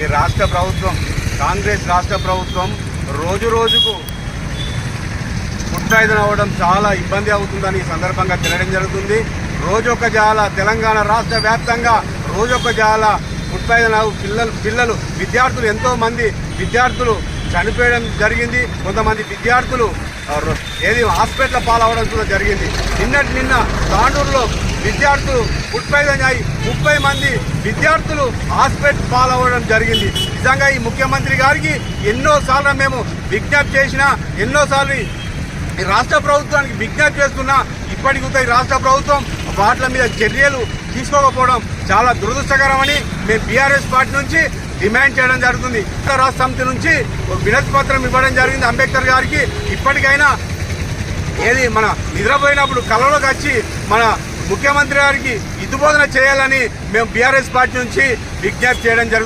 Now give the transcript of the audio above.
ఈ రాష్ట్ర ప్రభుత్వం, కాంగ్రెస్ రాష్ట్ర ప్రభుత్వం రోజు రోజుకు ముద్దాయిదం అవ్వడం చాలా ఇబ్బంది అవుతుందని ఈ సందర్భంగా తెలియడం జరుగుతుంది. రోజొక జాల తెలంగాణ రాష్ట్ర వ్యాప్తంగా రోజొక జాల ముద్దాయిదం పిల్లలు విద్యార్థులు ఎంతోమంది విద్యార్థులు చనిపోయడం జరిగింది. కొంతమంది విద్యార్థులు హాస్పిటల్ పాలవడం కూడా జరిగింది. నిన్న తాండూరులో విద్యార్థులు ముద్దాయిదం అయి 30 మంది విద్యార్థులు హాస్పిటల్ పాలవడం జరిగింది. నిజంగా ఈ ముఖ్యమంత్రి గారికి ఎన్నోసార్లు మేము విజ్ఞప్తి చేసినా, ఎన్నోసార్లు ఈ రాష్ట్ర ప్రభుత్వానికి విజ్ఞప్తి చేస్తున్నా ఇప్పటికీ ఈ రాష్ట్ర ప్రభుత్వం వాటిల మీద చర్యలు తీసుకోకపోవడం చాలా దురదృష్టకరమని మేము బీఆర్ఎస్ పార్టీ నుంచి డిమాండ్ చేయడం జరుగుతుంది. రాష్ట్ర సమితి నుంచి వినతి పత్రం ఇవ్వడం జరిగింది అంబేద్కర్ గారికి. ఇప్పటికైనా మన నిద్రపోయినప్పుడు కలలోకి వచ్చి మన ముఖ్యమంత్రి గారికి హితబోధన చేయాలని మేము బీఆర్ఎస్ పార్టీ నుంచి విజ్ఞప్తి చేయడం జరుగుతుంది.